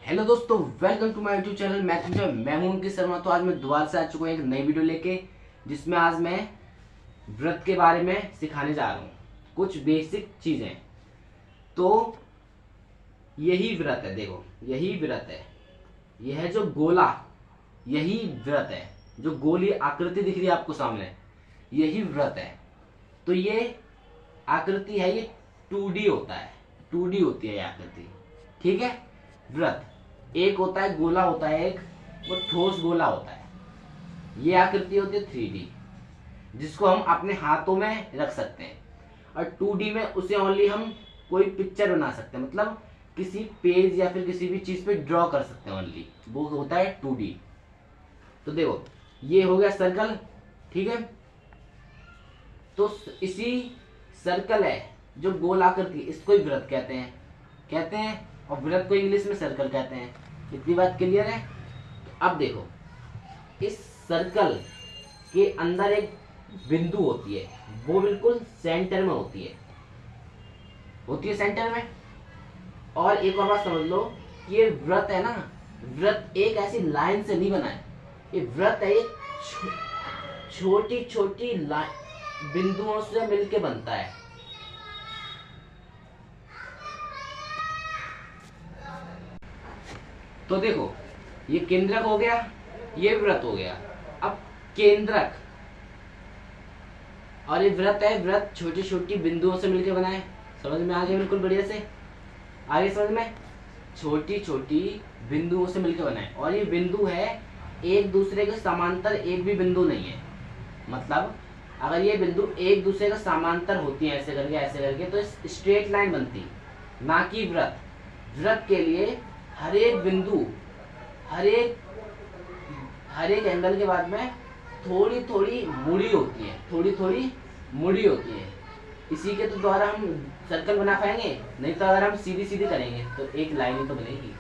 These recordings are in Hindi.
हेलो दोस्तों, welcome to my YouTube channel. मैं हूं उनकी शर्मा। तो आज मैं दोबारा से आ चुका हूं एक नई वीडियो लेके, जिसमें आज मैं व्रत के बारे में सिखाने जा रहा हूं कुछ बेसिक चीजें। तो यही व्रत है, देखो यही व्रत है। यह जो गोला, यही व्रत है। जो गोली आकृति दिख रही है आपको सामने, यही व्रत है। तो ये आकृति है, ये 2D होता है, 2D होती है ये आकृति, ठीक है। व्रत एक होता है, गोला होता है एक, वो ठोस गोला होता है। ये आकृति होती है 3D, जिसको हम अपने हाथों में रख सकते हैं। और 2D में उसे ओनली हम कोई पिक्चर बना सकते हैं, मतलब किसी पेज या फिर किसी भी चीज पे ड्रॉ कर सकते हैं ओनली, वो होता है 2D। तो देखो ये हो गया सर्कल, ठीक है। तो इसी सर्कल है जो गोल आकृति, इसको ही व्रत कहते हैं। और व्रत को इंग्लिश में सर्कल कहते हैं। इतनी बात क्लियर है। तो अब देखो, इस सर्कल के अंदर एक बिंदु होती है, वो बिल्कुल सेंटर में होती है सेंटर में। और एक और बात समझ लो, ये व्रत है ना, व्रत एक ऐसी लाइन से नहीं बना है। ये व्रत है एक छोटी छोटी बिंदुओं से मिलके बनता है। तो देखो ये केंद्रक हो गया, ये व्रत हो गया। अब केंद्रक और ये व्रत है, व्रत छोटी छोटी बिंदुओं से मिलकर बना है। समझ में आ गया बिल्कुल बढ़िया से? आगे समझ में? छोटी छोटी बिंदुओं से मिलकर बना है। और ये बिंदु है एक दूसरे के समांतर, एक भी बिंदु नहीं है। मतलब अगर ये बिंदु एक दूसरे का समांतर होती है ऐसे करके तो स्ट्रेट लाइन बनती, ना कि व्रत। व्रत के लिए हर एक बिंदु, हर एक एंगल के बाद में थोड़ी थोड़ी मुड़ी होती है, थोड़ी थोड़ी मुड़ी होती है। इसी के तो द्वारा हम सर्कल बना पाएंगे। नहीं तो अगर हम सीधी सीधी करेंगे तो एक लाइन ही तो बनेगी।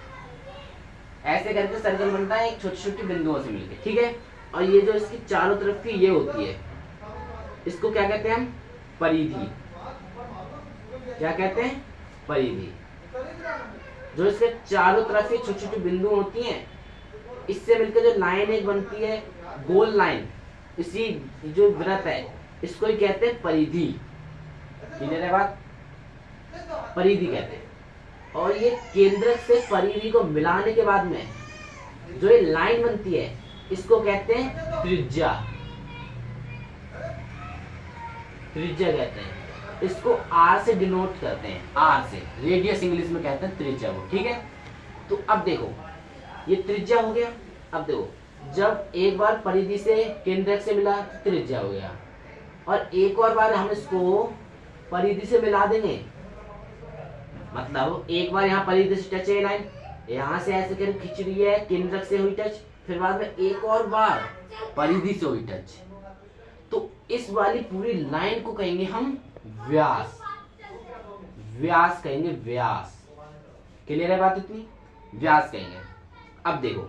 ऐसे करके सर्कल बनता है एक छोटी छोटी बिंदुओं से मिलकर, ठीक है। और ये जो इसकी चारों तरफ की ये होती है, इसको क्या कहते हैं हम? परिधि। क्या कहते हैं? परिधि। जो इसके चारों तरफ ये छोटी छोटी बिंदु होती हैं, इससे मिलकर जो लाइन एक बनती है, गोल लाइन, इसी जो व्रत है इसको ही कहते हैं परिधि। क्लियर है बात? परिधि कहते हैं। और ये केंद्रक से परिधि को मिलाने के बाद में जो ये लाइन बनती है, इसको कहते हैं त्रिज्या। त्रिज्या कहते हैं इसको। आर से डिनोट करते हैं, आर से, रेडियस इंग्लिश में कहते हैं त्रिज्या को, ठीक है। तो अब देखो ये त्रिज्या हो गया। अब देखो, जब एक बार परिधि से केंद्रक से मिला तो त्रिज्या हो गया, और एक और बार हम इसको परिधि से मिला देंगे। मतलब एक बार यहाँ परिधि से टच है लाइन, यहाँ से ऐसे कर खींच रही है, केंद्रक से हुई टच, फिर बाद में एक और बार परिधि से हुई टच। तो इस वाली पूरी लाइन को कहेंगे हम व्यास। व्यास कहेंगे, व्यास। क्लियर है बात इतनी? व्यास कहेंगे। अब देखो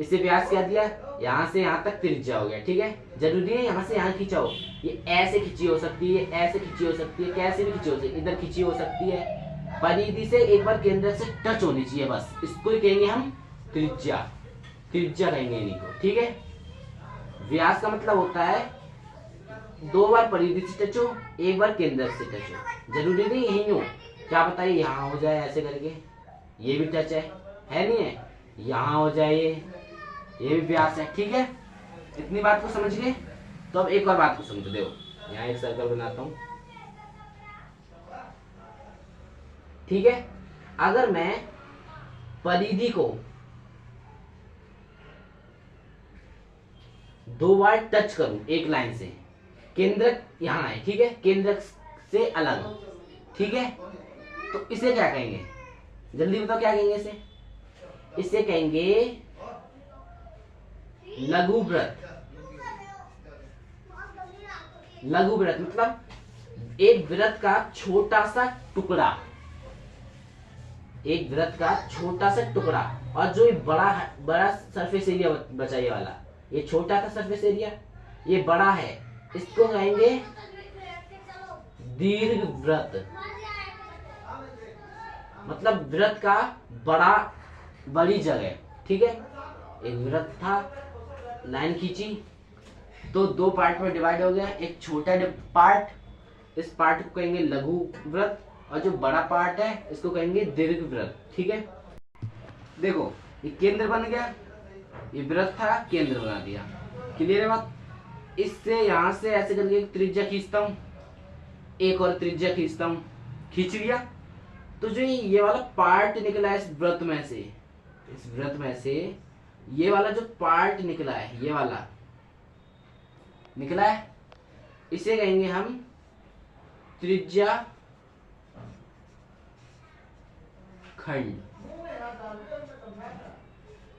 इससे व्यास क्या दिया, यहाँ से यहाँ तक त्रिज्या हो गया, ठीक है। जरूरी है यहाँ से यहाँ खींचा हो, ये ऐसे खींची हो सकती है, ऐसे खींची हो सकती है, कैसे भी खींची हो सकती है, इधर खींची हो सकती है। परिधि से एक बार केंद्र से टच होनी चाहिए, बस इसको ही कहेंगे हम त्रिज्या। त्रिज्या कहेंगे इन्हीं को, ठीक है। व्यास का मतलब होता है दो बार परिधि से टच हो, एक बार केंद्र से टच हो। जरूरी नहीं यही हो, क्या पता है यहाँ हो जाए ऐसे करके, ये भी टच है नहीं है, यहाँ हो जाए ये भी व्यास है, ठीक है। इतनी बात को समझ गए? तो अब एक और बात को समझो। देखो यहाँ एक सर्कल बनाता हूं, ठीक है। अगर मैं परिधि को दो बार टच करूं एक लाइन से, केंद्रक यहाँ है, ठीक है, केंद्रक से अलग, ठीक है, तो इसे क्या कहेंगे? जल्दी बताओ क्या कहेंगे इसे? इसे कहेंगे लघु व्रत। लघु व्रत मतलब एक व्रत का छोटा सा टुकड़ा, एक व्रत का छोटा सा टुकड़ा। और जो बड़ा सरफेस एरिया बचा ये वाला, ये छोटा था सरफेस एरिया, ये बड़ा है, इसको कहेंगे दीर्घ व्रत। मतलब व्रत का बड़ा बड़ी जगह, ठीक है। एक वृत्त था, लाइन खींची तो दो पार्ट में डिवाइड हो गया। एक छोटा पार्ट, इस पार्ट को कहेंगे लघु वृत्त, और जो बड़ा पार्ट है इसको कहेंगे दीर्घ वृत्त, ठीक है। देखो ये केंद्र बन गया, ये वृत्त था, केंद्र बना दिया, क्लियर है बात। इससे यहां से ऐसे करके एक त्रिज्या खींचता हूं, एक और त्रिज्या खींचता हूं, खींच लिया। तो जो ये वाला पार्ट निकला है इस वृत्त में से, इस वृत्त में से ये वाला जो पार्ट निकला है, ये वाला निकला है, इसे कहेंगे हम त्रिज्या खंड।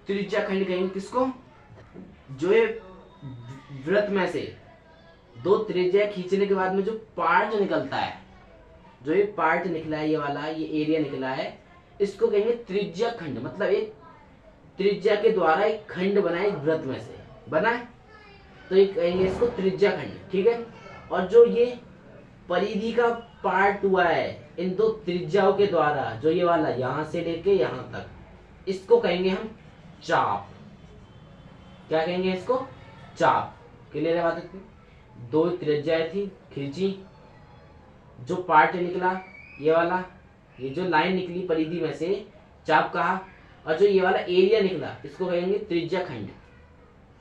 त्रिज्या खंड कहेंगे किसको? जो ये वृत्त में से दो त्रिज्या खींचने के बाद में जो पार्ट निकलता है, जो ये पार्ट निकला है, ये वाला ये एरिया निकला है, इसको कहेंगे त्रिज्या खंड। मतलब एक त्रिज्या के द्वारा एक खंड बना है, एक वृत्त में से बना है, तो ये कहेंगे इसको त्रिज्या खंड, ठीक है। और जो ये परिधि का पार्ट हुआ है इन दो त्रिज्याओं के द्वारा, जो ये वाला यहां से लेके यहां तक, इसको कहेंगे हम चाप। क्या कहेंगे इसको? चाप। क्लियर है बात इतनी? दो त्रिज्याएं थी, खींची, जो पार्ट निकला ये वाला, ये जो लाइन निकली परिधि में से, चाप कहा। और जो ये वाला एरिया निकला इसको कहेंगे त्रिज्या खंड।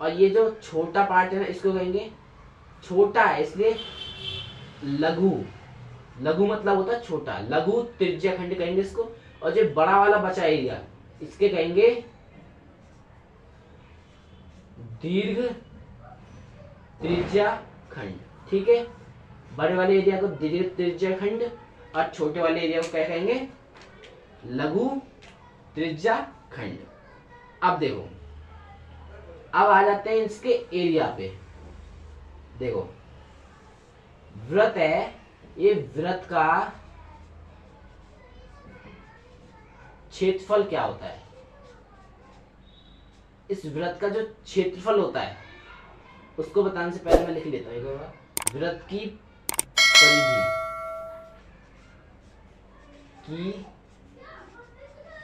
और ये जो छोटा पार्ट है ना, इसको कहेंगे, छोटा है इसलिए लघु। लघु मतलब होता है छोटा, लघु त्रिज्या खंड कहेंगे इसको। और जो बड़ा वाला बचा एरिया, इसके कहेंगे दीर्घ त्रिज्या खंड, ठीक है। बड़े वाले एरिया को दीर्घ त्रिज्या खंड और छोटे वाले एरिया को क्या कहेंगे? लघु त्रिज्या खंड। अब देखो, अब आ जाते हैं इसके एरिया पे। देखो वृत्त है, ये वृत्त का क्षेत्रफल क्या होता है? इस वृत्त का जो क्षेत्रफल होता है उसको बताने से पहले मैं लिख लेता हूं एक बार। वृत्त की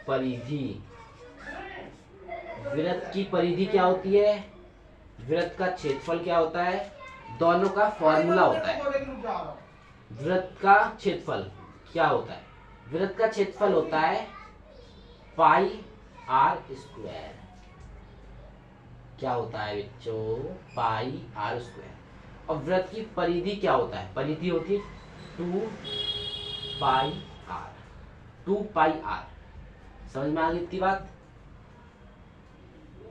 परिधि, वृत्त की परिधि क्या होती है, वृत्त का क्षेत्रफल क्या होता है, दोनों का फॉर्मूला होता है। वृत्त का क्षेत्रफल क्या होता है? वृत्त का क्षेत्रफल होता है पाई आर स्क्वायर। क्या होता है बच्चों? पाई आर स्क्वायर। और वृत्त की परिधि क्या होता है? परिधि होती है 2 पाई आर। 2 pi are. समझ में आ गई इतनी बात?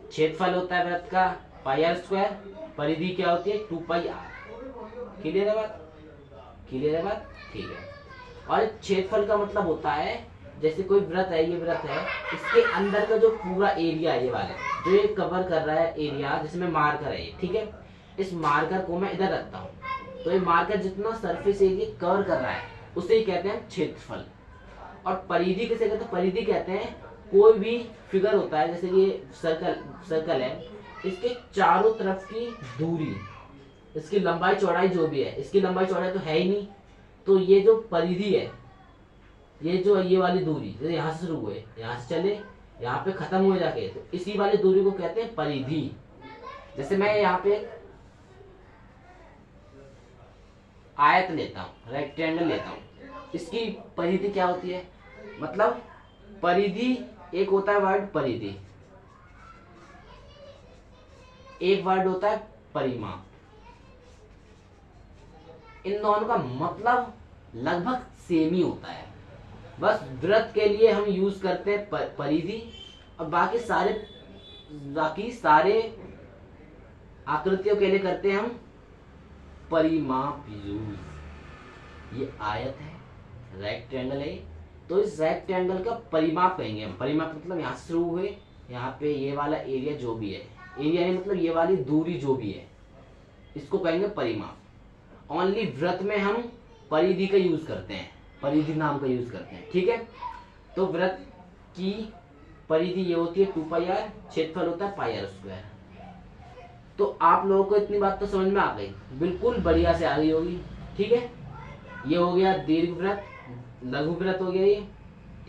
क्षेत्रफल होता है वृत्त का पाई आर स्क्वायर, परिधि क्या होती है 2 पाई आर। क्लियर है बात? क्लियर है बात? ठीक है। और क्षेत्रफल का मतलब होता है, जैसे कोई वृत्त है, ये वृत्त है, इसके अंदर का जो पूरा एरिया है, ये वाला जो ये कवर कर रहा है एरिया, जिसमें मार्कर है, ठीक है, इस मार्कर को मैं इधर रखता हूँ, तो ये मार्कर जितना सरफेस एरिया कवर कर रहा है उसे ही कहते हैं क्षेत्रफल। और परिधि किसे कहते हैं? परिधि कहते हैं कोई भी फिगर होता है, जैसे ये सर्कल है, इसके चारों तरफ की दूरी, इसकी लंबाई चौड़ाई जो भी है, इसकी लंबाई चौड़ाई तो है ही नहीं, तो ये जो परिधि है, ये जो ये वाली दूरी, जैसे यहाँ से शुरू हुए, यहाँ से चले, यहाँ पे खत्म हुए जाके, तो इसी वाली दूरी को कहते हैं परिधि। जैसे मैं यहाँ पे आयत लेता हूँ, रेक्टेंगल लेता हूँ, इसकी परिधि क्या होती है? मतलब परिधि, एक होता है वर्ड परिधि, एक वर्ड होता है परिमाप। इन दोनों का मतलब लगभग सेम ही होता है, बस वृत्त के लिए हम यूज करते हैं परिधि, और बाकी सारे आकृतियों के लिए करते हैं हम परिमाप यूज। ये आयत है, रेक्टेंगल है, तो इस रेक्टेंगल का परिमाप कहेंगे हम। परिमाप मतलब यहाँ से शुरू हुए, यहाँ पे ये वाला एरिया जो भी है, एरिया मतलब ये वाली दूरी जो भी है, इसको कहेंगे परिमाप। ओनली वृत्त में हम परिधि का यूज करते हैं, परिधि नाम का यूज करते हैं, ठीक है। तो वृत्त की परिधि ये होती है 2 पाई आर, क्षेत्रफल होता है पाई आर स्क्वायर। तो आप लोगों को इतनी बात तो समझ में आ गई, बिल्कुल बढ़िया से आ गई होगी, ठीक है। ये हो गया दीर्घ वृत्त, लघु वृत्त हो गया ये,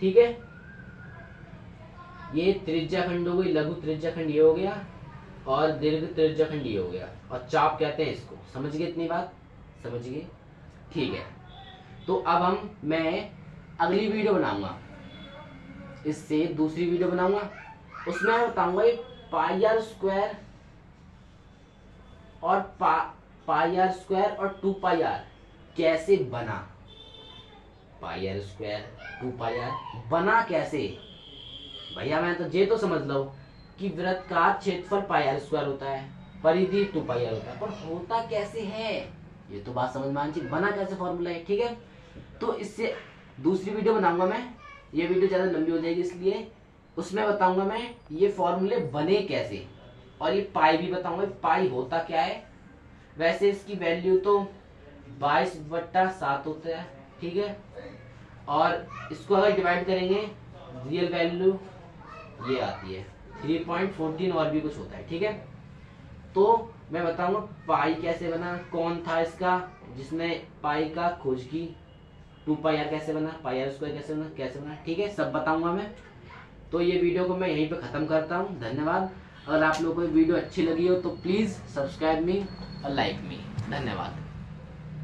ठीक है। ये त्रिज्याखंड हो गई, लघु त्रिज्याखंड ये हो गया, और दीर्घ त्रिज्याखंड ये हो गया, और चाप कहते हैं इसको। समझ गए इतनी बात? समझ गए, ठीक है। तो अब मैं अगली वीडियो बनाऊंगा, इससे दूसरी वीडियो बनाऊंगा, उसमें मैं बताऊंगा ये पाई आर स्क्वायर और पाई आर स्क्वायर और 2 पाई आर कैसे बना। पाई आर स्क्वायर 2 पाई आर बना कैसे भैया? मैं तो ये तो समझ लो कि वृत्त का क्षेत्रफल पाई आर स्क्वायर होता है, परिधि 2 पाई आर होता है, पर होता कैसे है ये तो बात समझ में आनी चाहिए। बना कैसे फॉर्मूला है, ठीक है। तो इससे दूसरी वीडियो बनाऊंगा मैं, ये वीडियो ज्यादा लंबी हो जाएगी, इसलिए उसमें बताऊंगा मैं ये फॉर्मूले बने कैसे, और ये पाई भी बताऊंगा पाई होता क्या है। वैसे इसकी वैल्यू तो 22/7 होता है, ठीक है, और इसको अगर डिवाइड करेंगे रियल वैल्यू ये आती है 3.14 और भी कुछ होता है, ठीक है। तो मैं बताऊंगा पाई कैसे बना, कौन था इसका जिसने पाई का खोज की, 2 पाई आर कैसे बना, पाई आर स्क्वायर कैसे बना, ठीक है, सब बताऊंगा मैं। तो ये वीडियो को मैं यहीं पे खत्म करता हूँ, धन्यवाद। अगर आप लोगों को वीडियो अच्छी लगी हो तो प्लीज सब्सक्राइब मी और लाइक मी, धन्यवाद।